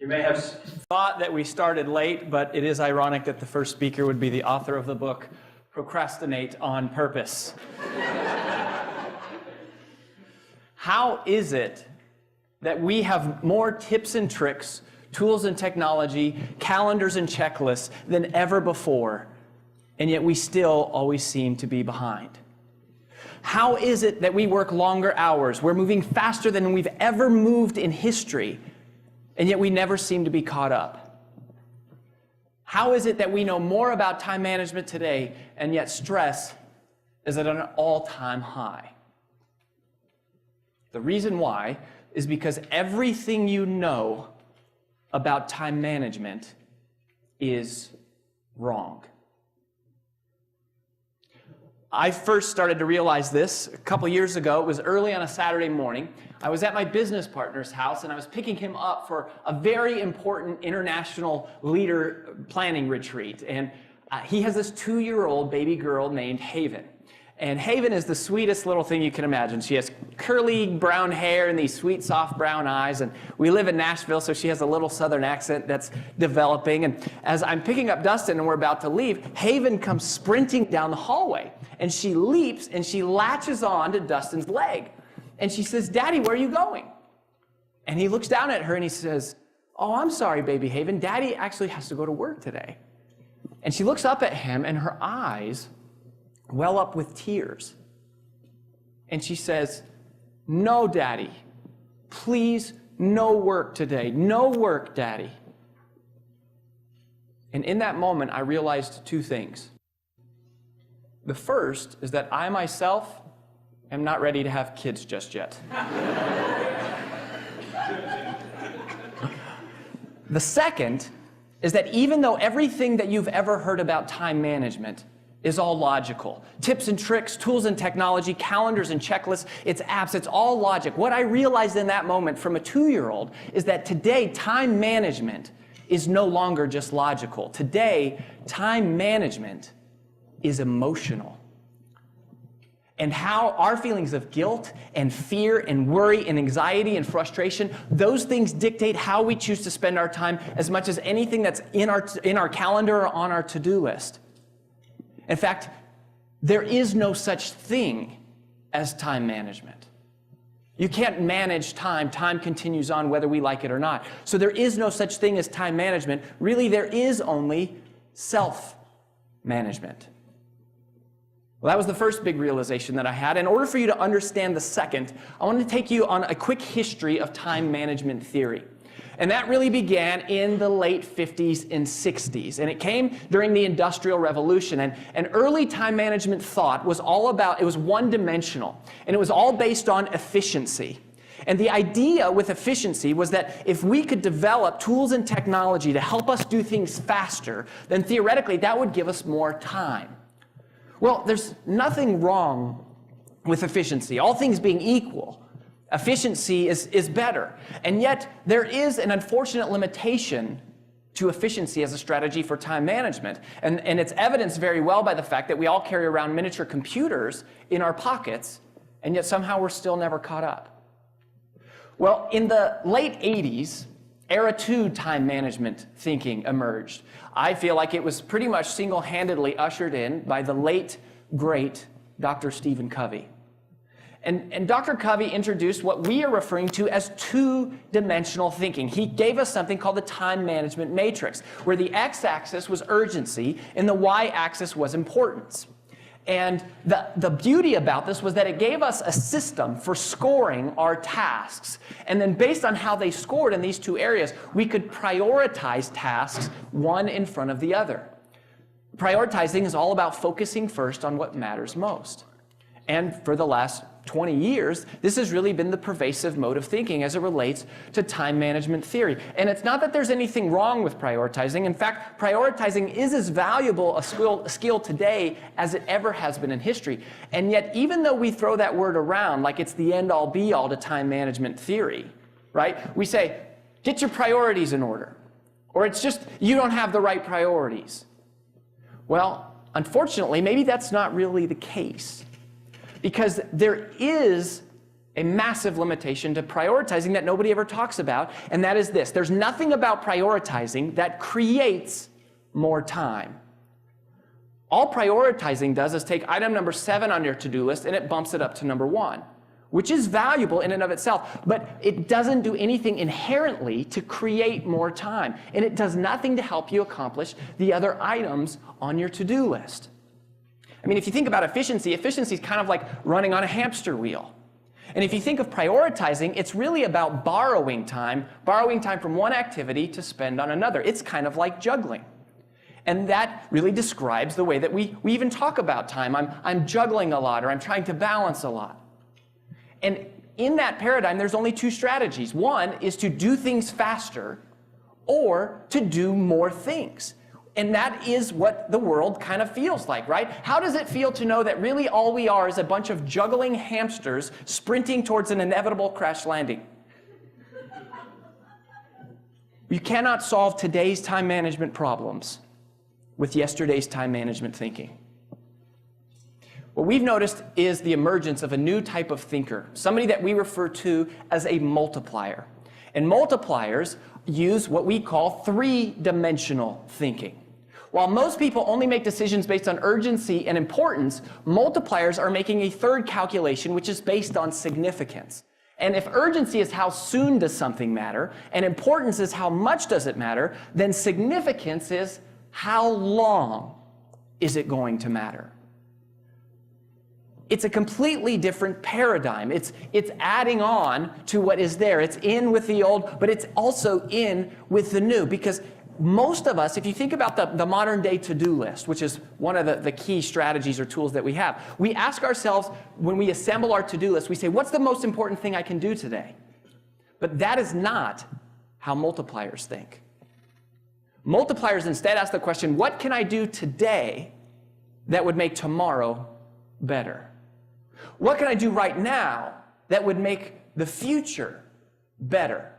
You may have thought that we started late, but it is ironic that the first speaker would be the author of the book, Procrastinate On Purpose. How is it that we have more tips and tricks, tools and technology, calendars and checklists than ever before, and yet we still always seem to be behind? How is it that we work longer hours? We're moving faster than we've ever moved in history, and yet we never seem to be caught up? How is it that we know more about time management today, and yet stress is at an all-time high? The reason why is because everything you know about time management is wrong. I first started to realize this a couple years ago. It was early on a Saturday morning. I was at my business partner's house, and I was picking him up for a very important international leader planning retreat. And he has this 2-year-old baby girl named Haven. And Haven is the sweetest little thing you can imagine. She has curly brown hair and these sweet, soft brown eyes. And we live in Nashville, so she has a little southern accent that's developing. And as I'm picking up Dustin and we're about to leave, Haven comes sprinting down the hallway. And she leaps and she latches on to Dustin's leg. And she says, "Daddy, where are you going?" And he looks down at her and he says, "Oh, I'm sorry, baby Haven. Daddy actually has to go to work today." And she looks up at him and her eyes well up with tears. And she says, "No, Daddy. Please, no work today. No work, Daddy." And in that moment, I realized two things. The first is that I myself am not ready to have kids just yet. The second is that even though everything that you've ever heard about time management is all logical, tips and tricks, tools and technology, calendars and checklists, it's apps, it's all logic. What I realized in that moment from a 2-year-old is that today time management is no longer just logical. Today, time management is emotional. And how our feelings of guilt and fear and worry and anxiety and frustration, those things dictate how we choose to spend our time as much as anything that's in our calendar or on our to-do list. In fact, there is no such thing as time management. You can't manage time. Time continues on whether we like it or not. So there is no such thing as time management. Really, there is only self-management. Well, that was the first big realization that I had. In order for you to understand the second, I want to take you on a quick history of time management theory. And that really began in the late 50s and 60s. And it came during the Industrial Revolution. And early time management thought was all about, it was one-dimensional. And it was all based on efficiency. And the idea with efficiency was that if we could develop tools and technology to help us do things faster, then theoretically that would give us more time. Well, there's nothing wrong with efficiency. All things being equal, efficiency is better. And yet, there is an unfortunate limitation to efficiency as a strategy for time management. And it's evidenced very well by the fact that we all carry around miniature computers in our pockets, and yet somehow we're still never caught up. Well, in the late 80s, Era 2 time management thinking emerged. I feel like it was pretty much single-handedly ushered in by the late, great Dr. Stephen Covey. And Dr. Covey introduced what we are referring to as two-dimensional thinking. He gave us something called the time management matrix, where the x-axis was urgency and the y-axis was importance. And the beauty about this was that it gave us a system for scoring our tasks. And then based on how they scored in these two areas, we could prioritize tasks one in front of the other. Prioritizing is all about focusing first on what matters most. And for the last 20 years, this has really been the pervasive mode of thinking as it relates to time management theory. And it's not that there's anything wrong with prioritizing. In fact, prioritizing is as valuable a skill today as it ever has been in history. And yet, even though we throw that word around like it's the end-all be-all to time management theory, right? We say, get your priorities in order. Or it's just, you don't have the right priorities. Well, unfortunately, maybe that's not really the case. Because there is a massive limitation to prioritizing that nobody ever talks about, and that is this. There's nothing about prioritizing that creates more time. All prioritizing does is take item number 7 on your to-do list and it bumps it up to number 1, which is valuable in and of itself, but it doesn't do anything inherently to create more time, and it does nothing to help you accomplish the other items on your to-do list. I mean, if you think about efficiency is kind of like running on a hamster wheel. And if you think of prioritizing, it's really about borrowing time from one activity to spend on another. It's kind of like juggling. And that really describes the way that we even talk about time. I'm juggling a lot, or I'm trying to balance a lot. And in that paradigm, there's only 2 strategies. One is to do things faster or to do more things. And that is what the world kind of feels like, right? How does it feel to know that really all we are is a bunch of juggling hamsters sprinting towards an inevitable crash landing? You cannot solve today's time management problems with yesterday's time management thinking. What we've noticed is the emergence of a new type of thinker, somebody that we refer to as a multiplier. And multipliers use what we call 3-dimensional thinking. While most people only make decisions based on urgency and importance, multipliers are making a third calculation, which is based on significance. And if urgency is how soon does something matter, and importance is how much does it matter, then significance is how long is it going to matter. It's a completely different paradigm. It's adding on to what is there. It's in with the old, but it's also in with the new, because most of us, if you think about the modern day to-do list, which is one of the key strategies or tools that we have, we ask ourselves when we assemble our to-do list, we say, what's the most important thing I can do today? But that is not how multipliers think. Multipliers instead ask the question, what can I do today that would make tomorrow better? What can I do right now that would make the future better?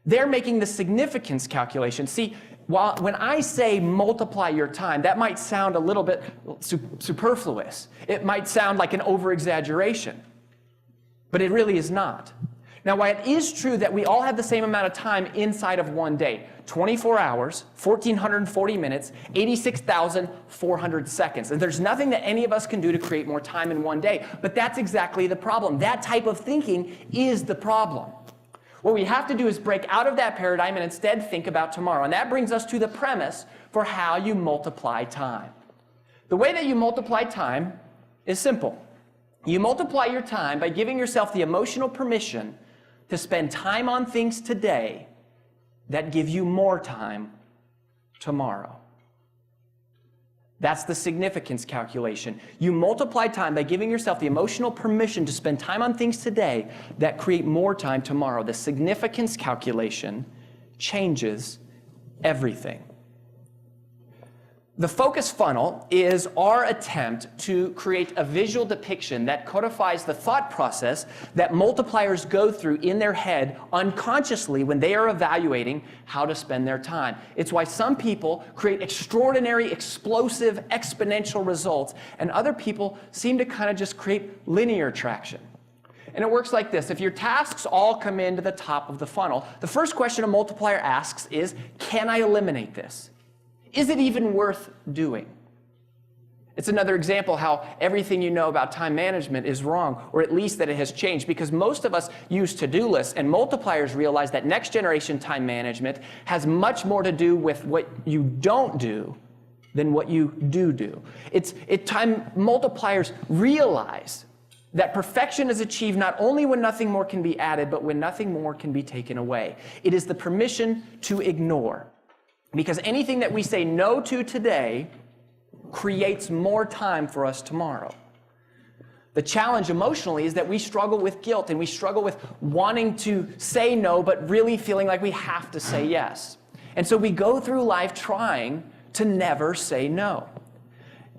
They're making the significance calculation. See, when I say multiply your time, that might sound a little bit superfluous. It might sound like an over-exaggeration, but it really is not. Now, while it is true that we all have the same amount of time inside of one day, 24 hours, 1,440 minutes, 86,400 seconds. And there's nothing that any of us can do to create more time in one day, but that's exactly the problem. That type of thinking is the problem. What we have to do is break out of that paradigm and instead think about tomorrow. And that brings us to the premise for how you multiply time. The way that you multiply time is simple. You multiply your time by giving yourself the emotional permission to spend time on things today that give you more time tomorrow. That's the significance calculation. You multiply time by giving yourself the emotional permission to spend time on things today that create more time tomorrow. The significance calculation changes everything. The focus funnel is our attempt to create a visual depiction that codifies the thought process that multipliers go through in their head unconsciously when they are evaluating how to spend their time. It's why some people create extraordinary, explosive, exponential results, and other people seem to kind of just create linear traction. And it works like this. If your tasks all come into the top of the funnel, the first question a multiplier asks is, can I eliminate this? Is it even worth doing? It's another example how everything you know about time management is wrong, or at least that it has changed, because most of us use to-do lists, and multipliers realize that next generation time management has much more to do with what you don't do than what you do. Time multipliers realize that perfection is achieved not only when nothing more can be added, but when nothing more can be taken away. It is the permission to ignore. Because anything that we say no to today creates more time for us tomorrow. The challenge emotionally is that we struggle with guilt, and we struggle with wanting to say no, but really feeling like we have to say yes. And so we go through life trying to never say no.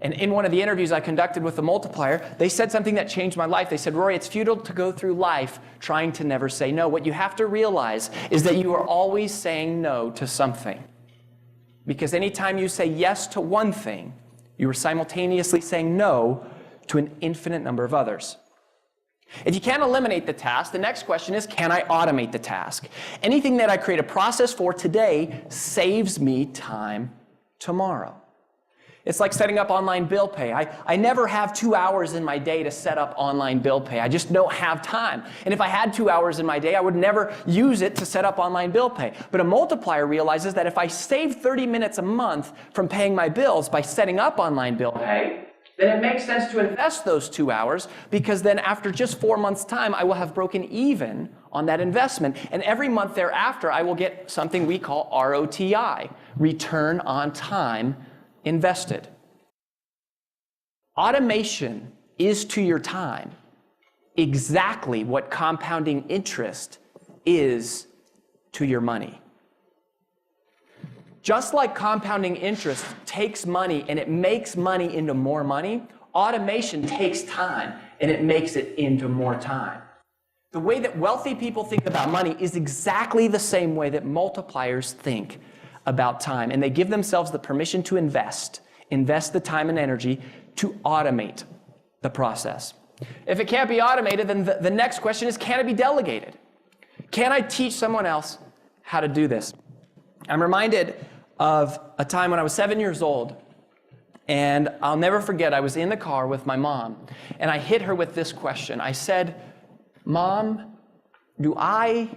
And in one of the interviews I conducted with the multiplier, they said something that changed my life. They said, Rory, it's futile to go through life trying to never say no. What you have to realize is that you are always saying no to something. Because anytime you say yes to one thing, you are simultaneously saying no to an infinite number of others. If you can't eliminate the task, the next question is, can I automate the task? Anything that I create a process for today saves me time tomorrow. It's like setting up online bill pay. I never have 2 hours in my day to set up online bill pay. I just don't have time. And if I had 2 hours in my day, I would never use it to set up online bill pay. But a multiplier realizes that if I save 30 minutes a month from paying my bills by setting up online bill pay, then it makes sense to invest those 2 hours, because then after just 4 months' time, I will have broken even on that investment. And every month thereafter, I will get something we call ROTI, return on time invested. Automation is to your time exactly what compounding interest is to your money. Just like compounding interest takes money and it makes money into more money, automation takes time and it makes it into more time. The way that wealthy people think about money is exactly the same way that multipliers think about time, and they give themselves the permission to invest the time and energy to automate the process. If it can't be automated, then the next question is, can it be delegated? Can I teach someone else how to do this? I'm reminded of a time when I was 7 years old, and I'll never forget, I was in the car with my mom, and I hit her with this question. I said, "Mom, do I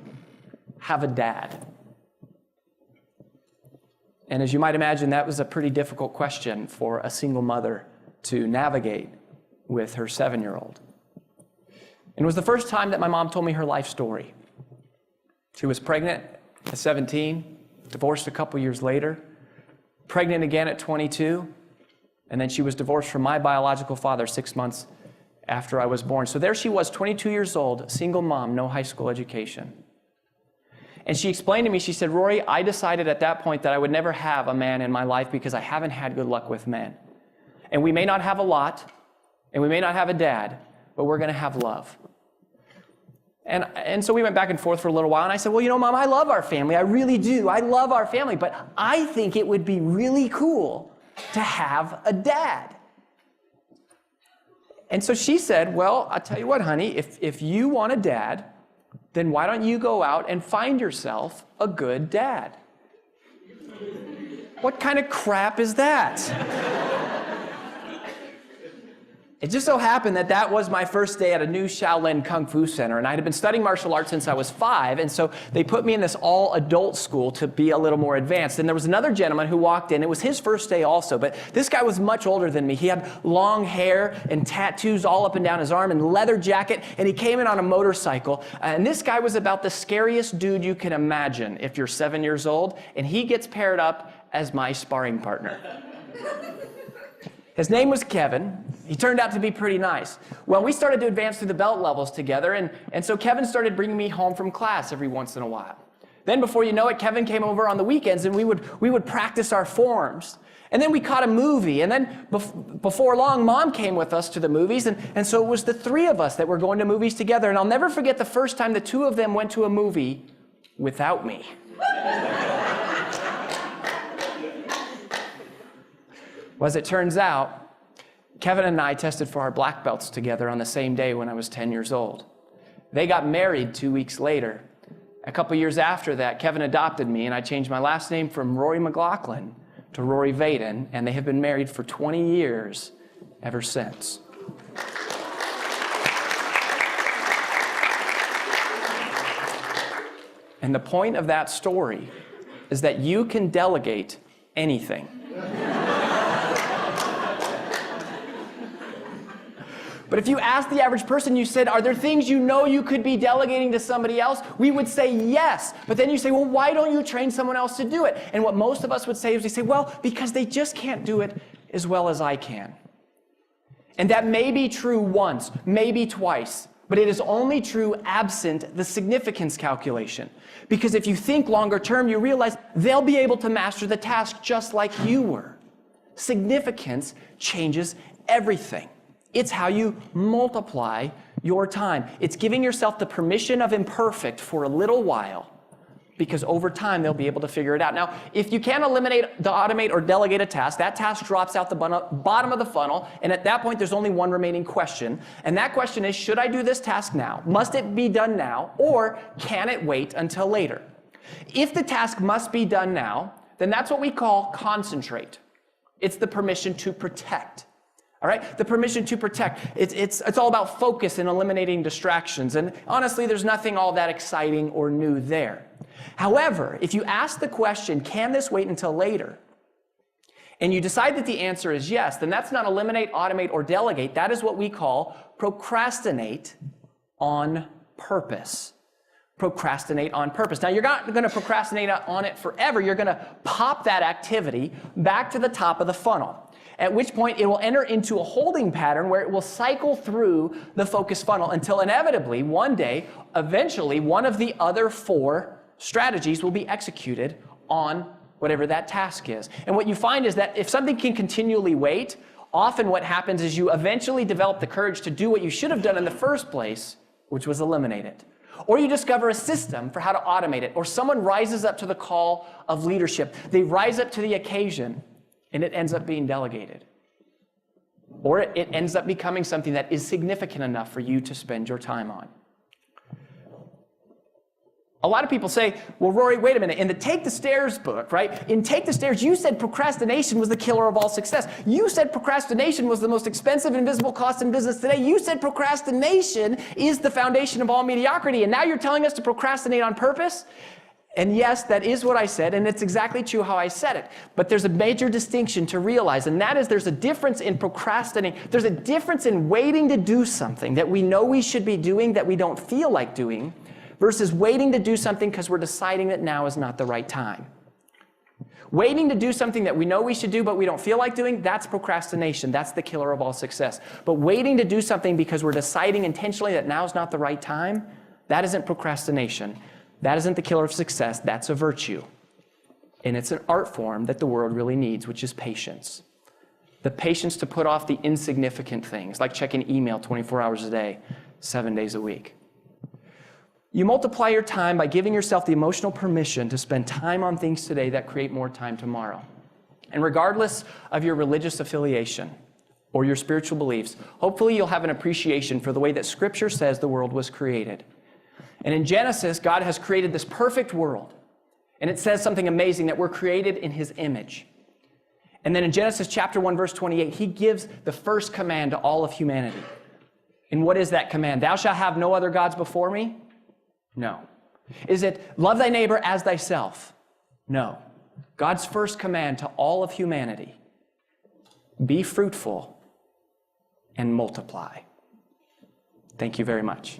have a dad?" And as you might imagine, that was a pretty difficult question for a single mother to navigate with her 7-year-old. And it was the first time that my mom told me her life story. She was pregnant at 17, divorced a couple years later, pregnant again at 22, and then she was divorced from my biological father 6 months after I was born. So there she was, 22 years old, single mom, no high school education. And she explained to me, she said, "Rory, I decided at that point that I would never have a man in my life because I haven't had good luck with men. And we may not have a lot, and we may not have a dad, but we're going to have love." And so we went back and forth for a little while, and I said, "Well, you know, Mom, I love our family. I really do. I love our family, but I think it would be really cool to have a dad." And so she said, "Well, I'll tell you what, honey, if you want a dad, then why don't you go out and find yourself a good dad?" What kind of crap is that? It just so happened that that was my first day at a new Shaolin Kung Fu center, and I had been studying martial arts since I was 5, and so they put me in this all-adult school to be a little more advanced. And there was another gentleman who walked in. It was his first day also, but this guy was much older than me. He had long hair and tattoos all up and down his arm and leather jacket, and he came in on a motorcycle. And this guy was about the scariest dude you can imagine if you're 7 years old, and he gets paired up as my sparring partner. His name was Kevin. He turned out to be pretty nice. Well, we started to advance through the belt levels together, and so Kevin started bringing me home from class every once in a while. Then before you know it, Kevin came over on the weekends, and we would practice our forms. And then we caught a movie, and then before long, Mom came with us to the movies, and so it was the 3 of us that were going to movies together. And I'll never forget the first time the 2 of them went to a movie without me. Well, as it turns out, Kevin and I tested for our black belts together on the same day when I was 10 years old. They got married 2 weeks later. A couple years after that, Kevin adopted me, and I changed my last name from Rory McLaughlin to Rory Vaden, and they have been married for 20 years ever since. And the point of that story is that you can delegate anything. But if you ask the average person, you said, "Are there things you know you could be delegating to somebody else?" We would say yes. But then you say, "Well, why don't you train someone else to do it?" And what most of us would say is we say, "Well, because they just can't do it as well as I can." And that may be true once, maybe twice, but it is only true absent the significance calculation. Because if you think longer term, you realize they'll be able to master the task just like you were. Significance changes everything. It's how you multiply your time. It's giving yourself the permission of imperfect for a little while because over time they'll be able to figure it out. Now, if you can't automate, or delegate a task, that task drops out the bottom of the funnel, and at that point there's only one remaining question, and that question is, should I do this task now? Must it be done now, or can it wait until later? If the task must be done now, then that's what we call concentrate. It's the permission to protect. All right, the permission to protect. It's all about focus and eliminating distractions. And honestly, there's nothing all that exciting or new there. However, if you ask the question, can this wait until later? And you decide that the answer is yes, then that's not eliminate, automate, or delegate. That is what we call procrastinate on purpose. Procrastinate on purpose. Now, you're not going to procrastinate on it forever. You're going to pop that activity back to the top of the funnel, at which point it will enter into a holding pattern where it will cycle through the focus funnel until inevitably, one day, eventually, one of the other 4 strategies will be executed on whatever that task is. And what you find is that if something can continually wait, often what happens is you eventually develop the courage to do what you should have done in the first place, which was eliminate it. Or you discover a system for how to automate it, or someone rises up to the call of leadership. They rise up to the occasion, and it ends up being delegated. Or it ends up becoming something that is significant enough for you to spend your time on. A lot of people say, well, Rory, wait a minute. In the Take the Stairs book, right? In Take the Stairs, you said procrastination was the killer of all success. You said procrastination was the most expensive invisible cost in business today. You said procrastination is the foundation of all mediocrity. And now you're telling us to procrastinate on purpose? And yes, that is what I said, and it's exactly true how I said it. But there's a major distinction to realize, and that is there's a difference in procrastinating. There's a difference in waiting to do something that we know we should be doing that we don't feel like doing, versus waiting to do something because we're deciding that now is not the right time. Waiting to do something that we know we should do but we don't feel like doing, that's procrastination. That's the killer of all success. But waiting to do something because we're deciding intentionally that now is not the right time, that isn't procrastination. That isn't the killer of success, that's a virtue. And it's an art form that the world really needs, which is patience. The patience to put off the insignificant things, like checking email 24 hours a day, 7 days a week. You multiply your time by giving yourself the emotional permission to spend time on things today that create more time tomorrow. And regardless of your religious affiliation or your spiritual beliefs, hopefully you'll have an appreciation for the way that Scripture says the world was created. And in Genesis, God has created this perfect world. And it says something amazing, that we're created in His image. And then in Genesis chapter 1, verse 28, He gives the first command to all of humanity. And what is that command? Thou shalt have no other gods before me? No. Is it love thy neighbor as thyself? No. God's first command to all of humanity, be fruitful and multiply. Thank you very much.